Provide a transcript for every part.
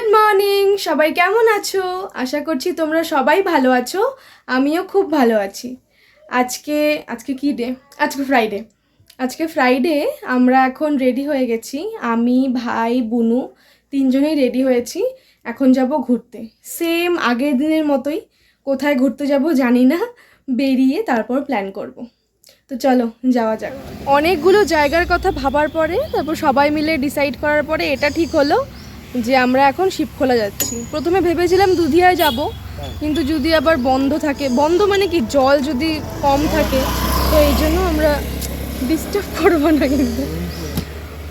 Good morning, সবাই কেমন আছো? আশা করছি তোমরা সবাই ভালো আছো। আমিও খুব ভালো আছি। আজকে আজকে কি ডে? আজকে ফ্রাইডে। আমরা এখন রেডি হয়ে গেছি। আমি, ভাই, বুনু তিনজনেই রেডি হয়েছি। এখন যাব ঘুরতে, সেম আগের দিনের মতোই। কোথায় ঘুরতে যাব জানি না, বেরিয়ে তারপর প্ল্যান করব। তো চলো যাওয়া যাক। অনেকগুলো জায়গার কথা ভাবার পরে তারপর সবাই মিলে ডিসাইড করার পরে এটা ঠিক হলো যে আমরা এখন শিবখোলা যাচ্ছি। প্রথমে ভেবেছিলাম দুধিয়ায় যাব, কিন্তু যদি আবার বন্ধ থাকে, বন্ধ মানে কি, জল যদি কম থাকে, তো এই জন্য আমরা ডিস্টার্ব করবো না। কিন্তু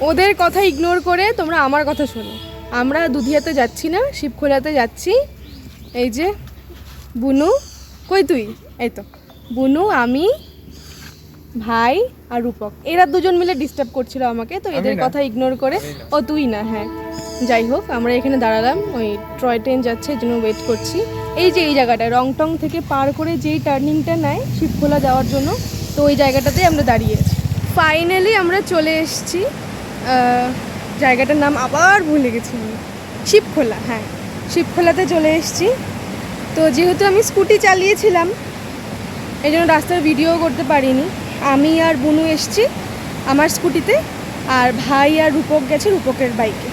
ওদের কথা ইগনোর করে তোমরা আমার কথা শোনো। আমরা দুধিয়াতে যাচ্ছি না, শিবখোলাতে যাচ্ছি। এই যে বুনু, কই তুই? এই তো বুনু, আমি, ভাই আর রূপক, এরা দুজন মিলে ডিস্টার্ব করছিল আমাকে, তো এদের কথা ইগনোর করে। ও তুই না, হ্যাঁ। যাই হোক, আমরা এখানে দাঁড়ালাম, ওই টয় ট্রেন যাচ্ছে এই জন্য ওয়েট করছি। এই যে এই জায়গাটা রংটং থেকে পার করে যেই টার্নিংটা নেয় শিবখোলা যাওয়ার জন্য, তো ওই জায়গাটাতেই আমরা দাঁড়িয়ে আছি। ফাইনালি আমরা চলে এসেছি। জায়গাটার নাম আবার ভুলে গেছি আমি। শিবখোলা, হ্যাঁ, শিবখোলাতে চলে এসেছি। তো যেহেতু আমি স্কুটি চালিয়েছিলাম এই জন্য রাস্তার ভিডিও করতে পারিনি। আমি আর বুনু এসছি আমার স্কুটিতে, আর ভাই আর রূপক গেছে রূপকের বাইকে।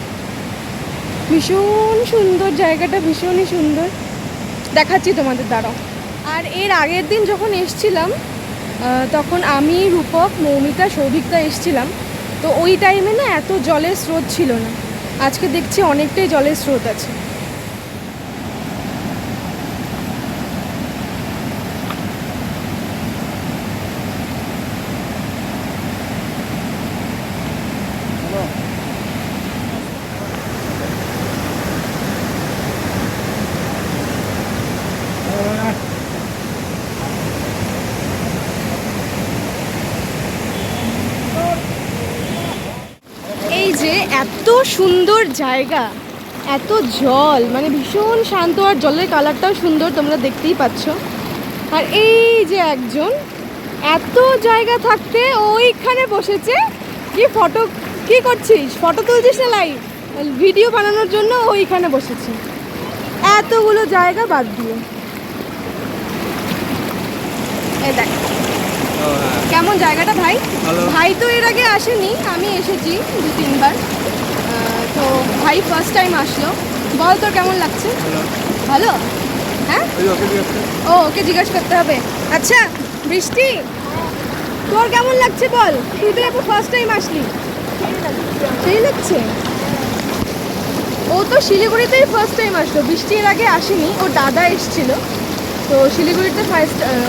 ভীষণ সুন্দর জায়গাটা, ভীষণই সুন্দর, দেখাচ্ছি তোমাদের, দাঁড়াও। আর এর আগের দিন যখন এসছিলাম তখন আমি, রূপক, মৌমিতা, সৌভিকতা এসছিলাম। তো ওই টাইমে না এত জলের স্রোত ছিল না। আজকে দেখছি অনেকটাই জলের স্রোত আছে। এই যে এত সুন্দর জায়গা, এত জল, মানে ভীষণ শান্ত, আর জলের কালারটাও সুন্দর, তোমরা দেখতেই পাচ্ছ। আর এই যে একজন, এত জায়গা থাকতে ওইখানে বসেছে। কি করছিস? ফটো তুলছিস না লাইভ ভিডিও বানানোর জন্য? ওইখানে বসেছে এতগুলো জায়গা বাদ দিয়ে। এই দেখ কেমন জায়গাটা, ভাই। ভাই তো এর আগে আসেনি, আমি এসেছি 2-3 বার। তো ভাই ফার্স্ট টাইম আসলো। বল তোর কেমন লাগছে? ভালো, হ্যাঁ। ও, ওকে জিজ্ঞাসা করতে হবে। আচ্ছা বৃষ্টি, তোর কেমন লাগছে বল? তুই তো এখন ফার্স্ট টাইম আসলি। সেই লাগছে। ও তো শিলিগুড়িতেই ফার্স্ট টাইম আসলো, বৃষ্টি এর আগে আসেনি, ওর দাদা এসেছিল। তো শিলিগুড়িতে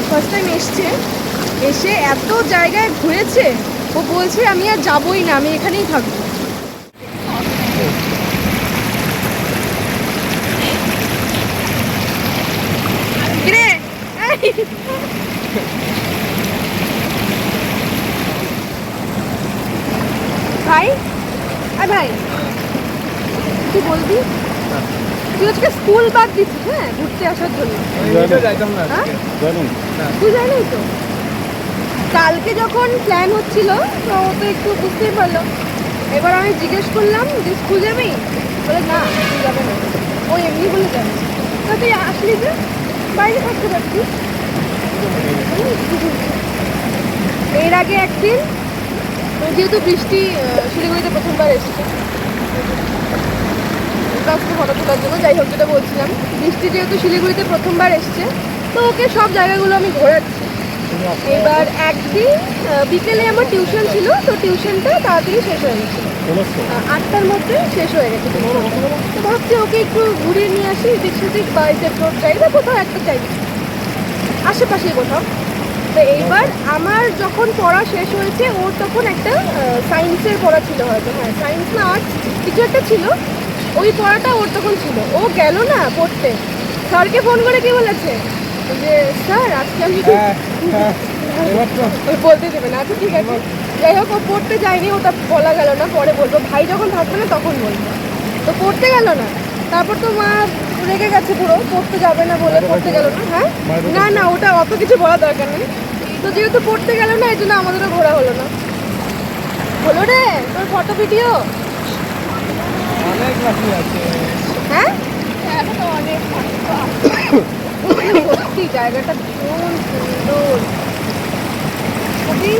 ফার্স্ট টাইম এসছে। এসে এত জায়গায় ঘুরেছে, ও বলছে আমি আর যাবই না, আমি এখানেই থাকবো। কিরে ভাই, ভাই তুই বলবি, তুই আজকে স্কুল বাদ দিচ্ছিস হ্যাঁ ঘুরতে আসার জন্য? তুই জানি তো, কালকে যখন প্ল্যান হচ্ছিল তো ও তো একটু বুঝতেই পারলো। এবার আমি জিজ্ঞেস করলাম যে স্কুল যাবি? বলে না, স্কুল যাবে না, ও এমনি বলে যাবে। তা তুই আসলি যে, বাইরে থাকতে পারছিস। এর আগে একদিন, যেহেতু বৃষ্টি শিলিগুড়িতে প্রথমবার এসেছে ফটো তোলার জন্য, যাই হোক যেটা বলছিলাম, বৃষ্টি যেহেতু শিলিগুড়িতে প্রথমবার এসছে, তো ওকে সব জায়গাগুলো আমি ঘোরাচ্ছি। এবার একদিন বিকেলে আমার টিউশন ছিল, তো টিউশনটা তাড়াতাড়ি শেষ হয়ে গেছে, 8টার মধ্যে শেষ হয়ে গেছে। তো ভাবছি ওকে একটু ঘুরিয়ে নিয়ে আসি এদিক সেদিক, বা এসে রোড যাই বা কোথাও একটা যাই, আশেপাশেই কোথাও। তো এইবার আমার যখন পড়া শেষ হয়েছে, ওর তখন একটা সায়েন্সের পড়া ছিল, হয়তো, হ্যাঁ সায়েন্স না আর্টস কিছু একটা ছিল, ওই পড়াটা ওর তখন ছিল। ও গেল না পড়তে, স্যারকে ফোন করে কি বলেছে যে স্যার আজকে আমি বলতে দেবে না। আচ্ছা ঠিক আছে, যাই হোক ও পড়তে যায়নি, ওটা বলা গেল না, পরে বলবো, ভাই যখন থাকবে না তখন বলবো। তো পড়তে গেল না, তারপর তো মা রেগে গেছে পুরো, পড়তে যাবে না বলে পড়তে গেল না। হ্যাঁ, না না, ওটা অত কিছু বলা দরকার নেই। তো যেহেতু পড়তে গেল না, এই জন্য আমাদেরও ঘোরা হলো না। হলো রে তোর ফটো ভিডিও? অনেক বাকি আছে। হ্যাঁ সত্যি জায়গাটা ভীষণ সুন্দর, খুবই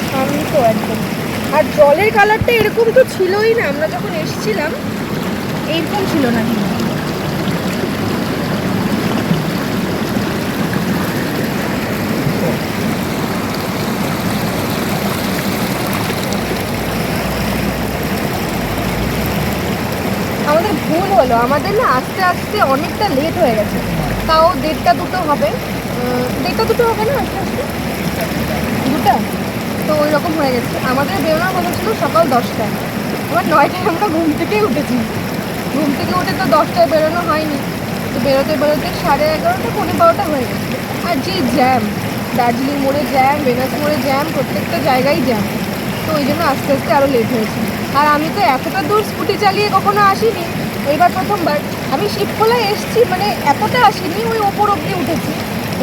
শান্ত একদম। আর জলের কালারটা এরকম তো ছিলই না, আমরা যখন এসেছিলাম এইরকম ছিল না। আমাদের ভুল হলো, আমাদের না আস্তে আস্তে অনেকটা লেট হয়ে গেছে, তাও 1:30-2 হবে, 1:30-2 হবে না আস্তে আস্তে 2টা, তো ওই রকম হয়ে গেছে। আমাদের বেরোনোর কথা ছিল সকাল 10টায়, আবার 9টায় আমরা ঘুম থেকেই উঠেছি। ঘুম থেকে উঠে তো 10টায় বেরোনো হয়নি, তো বেরোতে বেরোতে 11:30 12টা হয়ে গেছে। আর যে জ্যাম, দার্জিলিং মোড়ে জ্যাম, বেনাস মোড়ে জ্যাম, প্রত্যেকটা জায়গায় জ্যাম, তো ওই জন্য আস্তে আস্তে আরও লেট হয়েছে। আর আমি তো এতটা দূর স্কুটি চালিয়ে কখনো আসিনি, এইবার প্রথমবার। আমি শিবখোলায় এসেছি, মানে এতটা আসিনি, ওই ওপর অব্দি উঠেছি।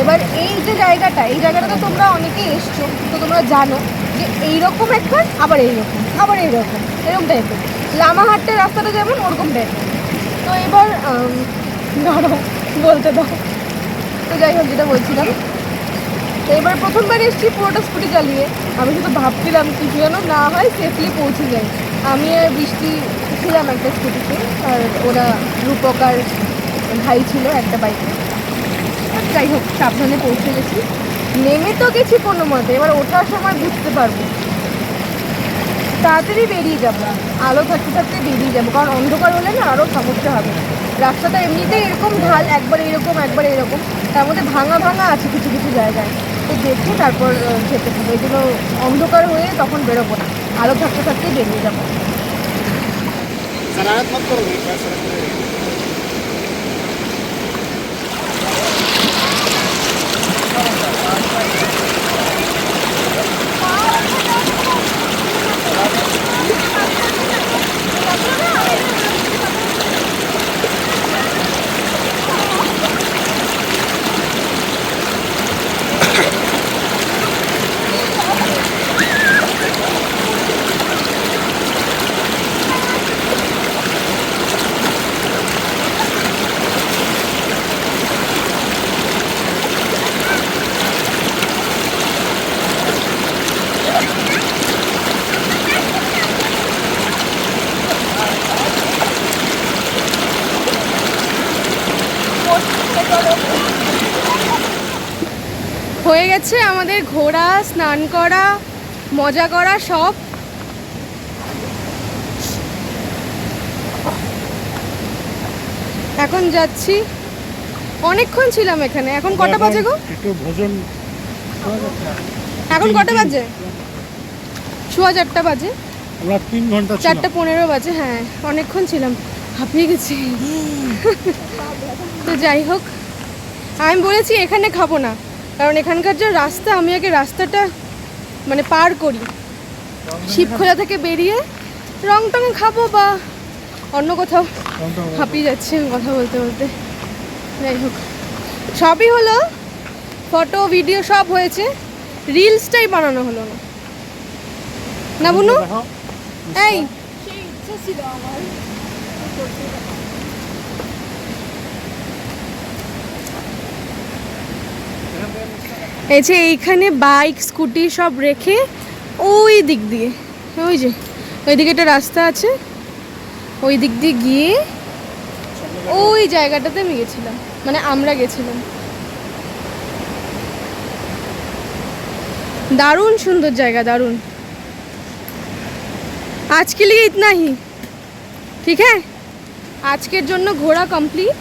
এবার এই যে জায়গাটা, এই জায়গাটা তো তোমরা অনেকেই এসছো, তো তোমরা জানো যে এইরকম একবার, আবার এইরকম, আবার এইরকম, এরকম টাইপের লামাহাট্টের রাস্তাটা যেমন ওরকম টাইপের। তো এবার ধরো বলতে দাও। তো যাই হোক, যেটা বলছিলাম, তো এবার প্রথমবার এসেছি পুরোটা স্কুটি চালিয়ে। আমি শুধু ভাবছিলাম কিছু যেন না হয়, সেফলি পৌঁছে যাই। আমি আর বৃষ্টি ছিলাম একটা স্কুটিতে, আর ওরা রূপক আর ভাই ছিল একটা বাইকে। যাই হোক, সাবধানে পৌঁছে গেছি। নেমে তো গেছি কোনো মতে, এবার ওঠার সময় বুঝতে পারবো, তাড়াতাড়ি বেরিয়ে যাবো, আলো থাকতে থাকতে বেরিয়ে যাবো, কারণ অন্ধকার হলে না আরও সমস্যা হবে। রাস্তাটা এমনিতেই এরকম ঢাল, একবার এরকম একবার এরকম, তার মধ্যে ভাঙা ভাঙা আছে কিছু কিছু জায়গায়, তো দেখে তারপর যেতে হবে। এই জন্য অন্ধকার হয়ে তখন বেরোবো না, আলো থাকতে থাকতেই বেরিয়ে যাবো। হয়ে গেছে আমাদের ঘোরা, স্নান করা, মজা করা সব। এখন যাচ্ছি, অনেকক্ষণ ছিলাম এখানে। এখন কটা বাজে গো? এখন কটা বাজে? 4:15 বাজে, 4:15 বাজে। হ্যাঁ, অনেকক্ষণ ছিলাম, হাঁপিয়ে গেছি। তো যাই হোক, আমি বলেছি এখানে খাবো না, কারণ এখানকার যে রাস্তা, আমি আগে রাস্তাটা মানে পার করি, শিবখোলা থেকে বেরিয়ে রংটঙে খাবো বা অন্য কোথাও। হাঁপিয়ে যাচ্ছে কথা বলতে বলতে। যাই হোক, সবই হলো, ফটো ভিডিও সব হয়েছে, রিলসটাই বানানো হলো না, না বুনু? এই ইচ্ছা ছিল আমার, এই যে এইখানে বাইক স্কুটি সব রেখে ওই দিক দিয়ে, ওই যে ওই দিকে একটা রাস্তা আছে, ওই দিক দিয়ে গিয়ে ওই জায়গাটাতে আমি গেছিলাম, মানে আমরা গেছিলাম। दारुण सुंदर জায়গা, दारुण। आज के लिए इतना ही, ठीक है? আজকের জন্য ঘোরা কমপ্লিট।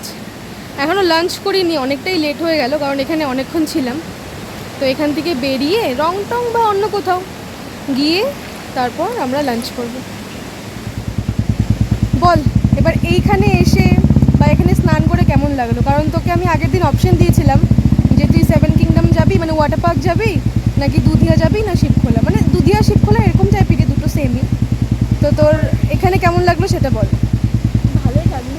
এখনও লাঞ্চ করিনি, অনেকটাই লেট হয়ে গেল, কারণ এখানে অনেকক্ষণ ছিলাম। তো এখান থেকে বেরিয়ে রংটং বা অন্য কোথাও গিয়ে তারপর আমরা লাঞ্চ করব। বল এবার এইখানে এসে বা এখানে স্নান করে কেমন লাগলো? কারণ তোকে আমি আগের দিন অপশন দিয়েছিলাম যে তুই 7 কিংডম যাবি, মানে ওয়াটার পার্ক যাবি, নাকি দুধিয়া যাবি না শিবখোলা, মানে দুধিয়া শিবখোলা এরকম টাইপেরই, দুটো সেমই। তো তোর এখানে কেমন লাগলো সেটা বল। ভালোই লাগলো।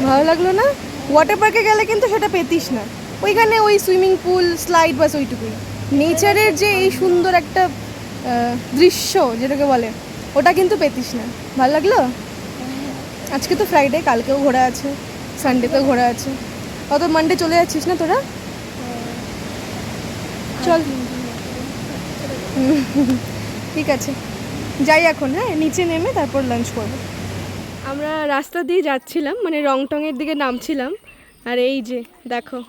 ভালো লাগলো না? ওয়াটার পার্কে গেলে কিন্তু সেটা পেতিস না, ওইখানে ওই সুইমিং পুল স্লাইড বাস ওইটুকুই। নেচারের যে এই সুন্দর একটা দৃশ্য যেটাকে বলে, ওটা কিন্তু পেতিস না। ভালো লাগলো? আজকে তো ফ্রাইডে, কালকেও ঘোরা আছে, সানডেতেও ঘোরা আছে। অত মানডে চলে যাচ্ছিস না তোরা? চল ঠিক আছে, যাই এখন। হ্যাঁ, নিচে নেমে তারপর লাঞ্চ করব। আমরা রাস্তা দিয়ে যাচ্ছিলাম, মানে রংটংয়ের দিকে নামছিলাম, আর এই যে দেখো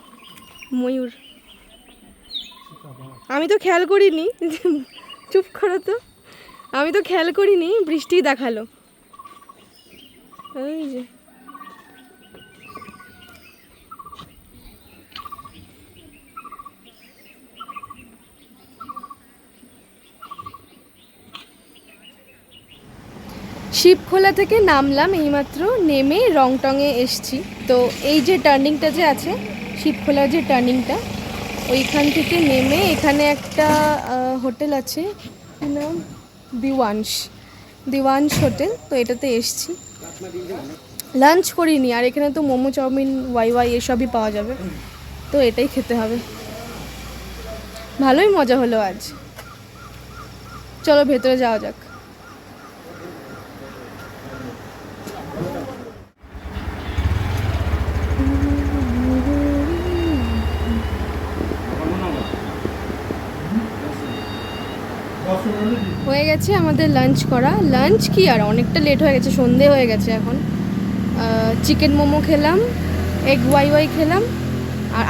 ময়ূর। আমি তো খেয়াল করিনি, চুপ করো তো, আমি তো খেয়াল করিনি, বৃষ্টি দেখালো। এই যে শিবখোলা থেকে নামলাম এইমাত্র, নেমে রংটংয়ে এসছি। তো এই যে টার্নিংটা যে আছে, শিবখোলার যে টার্নিংটা, ওইখান থেকে নেমে এখানে একটা হোটেল আছে, কি নাম, দিওয়ানস হোটেল। তো এটাতে এসছি, লাঞ্চ করিনি। আর এখানে তো মোমো, চাউমিন, ওয়াই এসবই পাওয়া যাবে, তো এটাই খেতে হবে। ভালোই মজা হলো আজ। চলো ভেতরে যাওয়া যাক। হয়ে গেছে আমাদের লাঞ্চ করা। লাঞ্চ কি আর, অনেকটা লেট হয়ে গেছে, সন্ধে হয়ে গেছে এখন। চিকেন মোমো খেলাম, এগ ওয়াই খেলাম,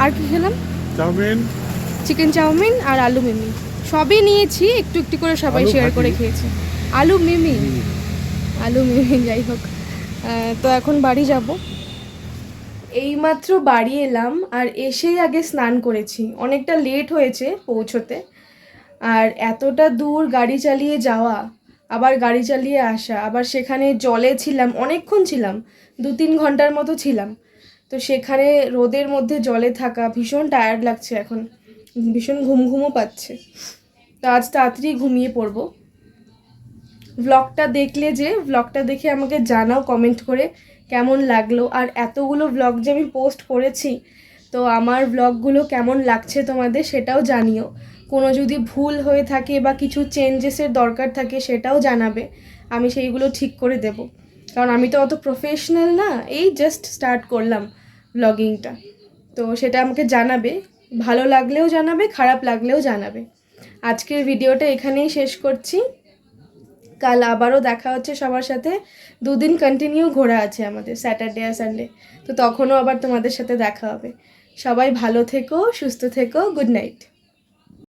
আর কি খেলাম, চাউমিন, চিকেন চাউমিন আর আলু মিমি। সবই নিয়েছি, একটু একটু করে সবাই শেয়ার করে খেয়েছি। আলু মিমি, যাই হোক। তো এখন বাড়ি যাব। এইমাত্র বাড়ি এলাম, আর এসেই আগে স্নান করেছি। অনেকটা লেট হয়েছে পৌঁছোতে, আর এতটা দূর গাড়ি চালিয়ে যাওয়া, আবার গাড়ি চালিয়ে আসা, আবার সেখানে জলে ছিলাম, অনেকক্ষণ ছিলাম, 2-3 ঘন্টার মতো ছিলাম। তো সেখানে রোদের মধ্যে জলে থাকা, ভীষণ টায়ার্ড লাগছে এখন, ভীষণ ঘুমও পাচ্ছে। তো আজ তাড়াতাড়ি ঘুমিয়ে পড়বো। ব্লগটা দেখে আমাকে জানাও কমেন্ট করে কেমন লাগলো। আর এতগুলো ব্লগ যে আমি পোস্ট করেছি, তো আমার ব্লগগুলো কেমন লাগছে তোমাদের সেটাও জানিও। কোনো যদি ভুল হয়ে থাকে বা কিছু চেঞ্জেসের দরকার থাকে সেটাও জানাবে, আমি সেইগুলো ঠিক করে দেব। কারণ আমি তো অত প্রফেশনাল না, এই জাস্ট স্টার্ট করলাম ব্লগিংটা। তো সেটা আমাকে জানাবে, ভালো লাগলেও জানাবে, খারাপ লাগলেও জানাবে। আজকের ভিডিওটা এখানেই শেষ করছি। কাল আবারও দেখা হচ্ছে সবার সাথে। 2 দিন কন্টিনিউ ঘোরা আছে আমাদের, স্যাটারডে আর সানডে। তো তখনও আবার তোমাদের সাথে দেখা হবে। সবাই ভালো থেকো, সুস্থ থেকো, গুড নাইট।